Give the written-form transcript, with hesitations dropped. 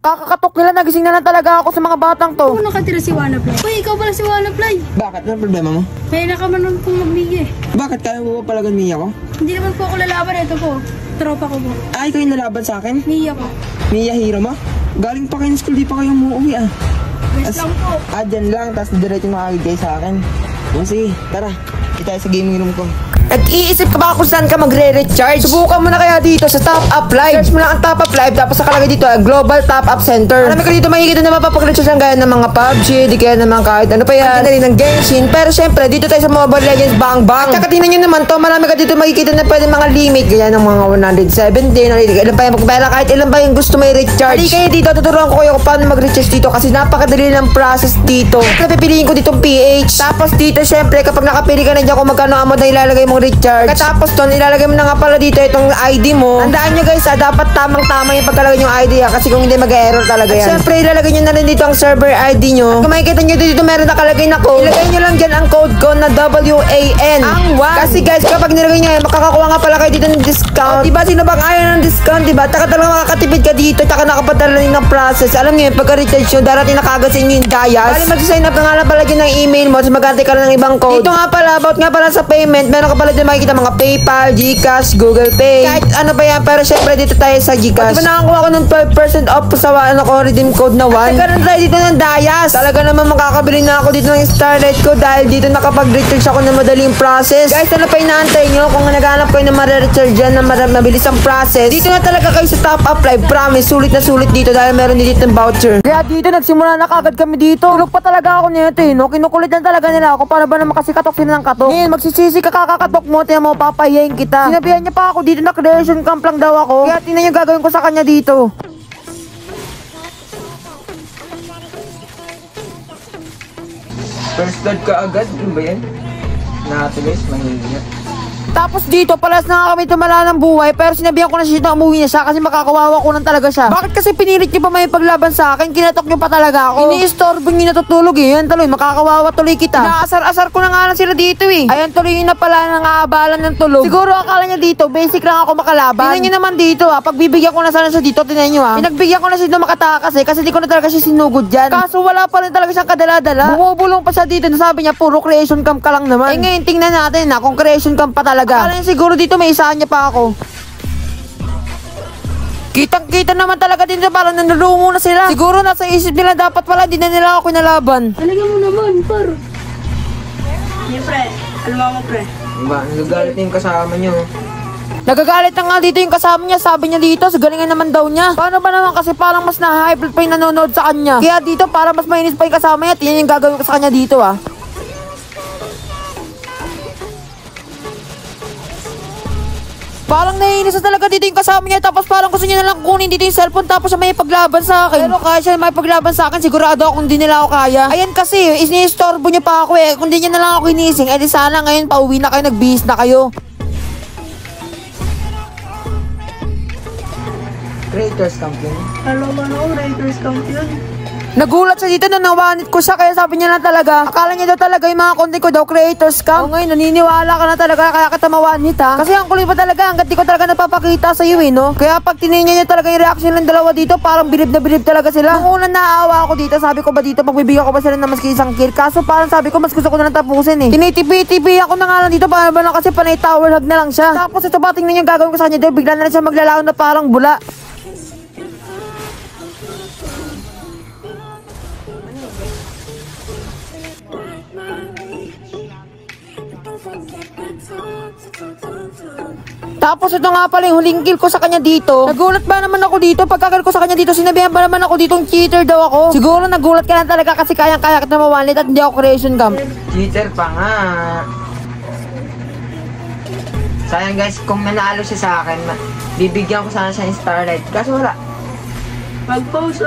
Kakakatok nila, nagising na lang talaga ako sa mga batang to. Ako nakatira si Wannaplay. Uy, ikaw pala si Wannaplay. Bakit? Ano problema mo? May nakamanon pong magbiye. Bakit? Kaya mo ba palagan Mia ko? Hindi naman po ako lalaban. Ito po. Tropa ko po. Ah, ikaw yung nalaban sa akin? Mia po. Mia, hero mo? Galing pa kayo ng school, di pa kayo umuwi ah. Best lang po. Ah, dyan lang, tapos diretso makagid kayo sa akin. O sige, tara. Kita tayo sa gaming room ko. Nag-iisip ka ba kung saan ka magre-recharge? Subukan mo na kaya dito sa Top Up Live. Search mo lang ang Top Up Live, tapos nakalagay dito Global Top Up Center. Marami ka dito makikita na mapapag-recharge ang gaya ng mga PUBG, di kaya naman kahit ano pa yan. Rin ng Genshin. Pero syempre, dito tayo sa Mobile Legends Bang Bang. At saka tingnan nyo naman to, marami ka dito makikita na pwede mga limit. Gaya ng mga 117, o ilan pa yung magpapela, kahit ilan pa yung gusto may recharge. Hindi kayo dito, tuturuan ko kayo kung paano mag-recharge dito kasi napakadali ng process dito. At napipiliin ko ditong PH. Tapos dito, syempre, kapag nakapili ka na dyan kung magkano amount na ilalagay mong recharge. Tapos doon, ilalagay mo na nga pala dito itong ID mo. Tandaan nyo guys, dapat tamang-tama yung pagkalagay yung ID kasi kung hindi mag-error talaga yan. Siyempre, ilalagay nyo na rin dito ang server ID nyo. Kung makikita nyo dito, meron nakalagay na code. Ilagay nyo lang dyan ang code ko na WAN. Ang 1. Kasi guys, kapag nilagay nyo yan, makakakuha nga pala kayo dito ng discount. Diba, sino bang ayaw ng discount, diba? Taka talaga makakatipid ka dito, taka nakapadala rin ng process. Alam nyo yun, pagka-recharge nyo, darating na kagad sa inyo yung Dayas. Bali, mag-sign up ka nga lang pala dyan ng email mo, tapos mag-antay ka lang ng ibang code. Dito nga pala, about nga pala sa payment, meron ka pala dyan makikita mga PayPal, GCash, Google Pay. Kahit ano ba yan, pero syempre dito tayo sa GCash. Diba nakakuha ko ng 12% off sa redeem code na 1. Nagkaroon tayo dito ng Dayas. Talaga naman makakabili na ako dito ng Starlight ko dahil dito nakapag-recharge ako ng madaling process. Guys, ano pa inaantay nyo? Kung naghanap kayo ng ma-recharge dyan na mabilis ang process, dito na talaga kayo sa Top Up Live. Promise, sulit na sulit dito dahil meron dito ng voucher. Kaya dito, nagsimula na kagad kami dito. Tulog pa talaga ako nito no? Kinukulit lang talaga nila ako para ba naman kasi katok sila ng katok. Ngayon, magsisisi ka kakakatok mo, tiyan mo, papahiyain kita. Sinabihan niya pa ako dito na creation camp lang daw ako. Kaya tingnan yung gagawin ko sa kanya dito. First blood ka agad? Ano ba yan? Natulis, mahihiya. Tapos dito, palas na nga kami tumala ng buhay, pero sinabihan ko na siya na umuwi na siya kasi makakawawa ko lang talaga siya. Bakit kasi pinilit niyo pa may paglaban sa akin? Kinatok niyo pa talaga ako. Ini-istorbo niyo natutulog eh. Yan tuloy, makakawawa tuloy kita. Inaasar-asar ko na nga lang sila dito eh. Ayan tuloy yun na pala nang aabalan ng tulog. Siguro akala niya dito, basic lang ako makalaban. Tingnan niyo naman dito pagbibigyan ko na sana siya dito, tingnan niyo Pinagbigyan ko na siya na makatakas kasi di ko na talaga siya sinugod dyan. Kaso wala pa rin talaga siyang kadala-dala. Bumubulong pa siya dito, sabi niya puro creation camp ka lang naman. Eh ngayon tingnan natin kung creation camp pa talaga. Akala niya siguro dito may isahan niya pa ako. Kitang-kita naman talaga din siya, parang nanulungo na sila. Siguro nasa isip nila dapat pala di na nila ako kinalaban. Talaga mo naman, par. Hey, pre. Alam mo, pre. Diba, nagagalit na yung kasama nyo. Nagagalit na nga dito yung kasama niya, sabi niya dito, sa galingan naman daw niya. Paano ba naman kasi parang mas na-high blood pa yung nanonood sa kanya. Kaya dito para mas mainis pa yung kasama niya, tingnan yung gagawin ko sa kanya dito Parang naiinis na talaga dito yung kasama niya, tapos parang gusto niya na lang kunin dito yung cellphone tapos siya may paglaban sa akin. Pero kaya siya may paglaban sa akin, sigurado ako kung di nila ako kaya. Ayan kasi, ini-istorbo niya pa ako kung di niya na lang ako hinising, di sana ngayon pauwi na kayo, nagbihis na kayo. Creators Champion. Alam mo na, Raiders Champion. Nagulat siya dito na nawanit ko siya, kaya sabi niya lang talaga, akala niya daw talaga yung mga content ko daw creators camp. Ngayon, naniniwala ka na talaga kaya kita mawanit Kasi ang kulit pa talaga, hanggat di ko talaga napapakita sa iyo no? Kaya pag tinignan niya talaga yung reaction ng dalawa dito, parang bilib na bilib talaga sila. Nung una naawa ako dito, sabi ko ba dito, pagbibigyan ko ba sila na maski isang kill? Kaso parang sabi ko, mas gusto ko na lang tapusin Tinitipi-tipi ako na nga lang dito, para ba lang kasi panay tower hug na lang siya. Tapos ito ba, tingnan niya yung gagawin ko sa kanya dito, bigla na lang siya maglalaon na parang bula. Tapos ito nga pala yung huling kill ko sa kanya dito. Nagulat ba naman ako dito? Pagkakil ko sa kanya dito, sinabihan ba naman ako ditong cheater daw ako? Siguro nagulat ka lang talaga kasi kayang-kaya kita mawanit at hindi ako creation camp. Cheater pa nga. Sayang guys, kung nanalo siya sa akin, bibigyan ko sana siya ng Starlight. Kaso wala. Mag-post.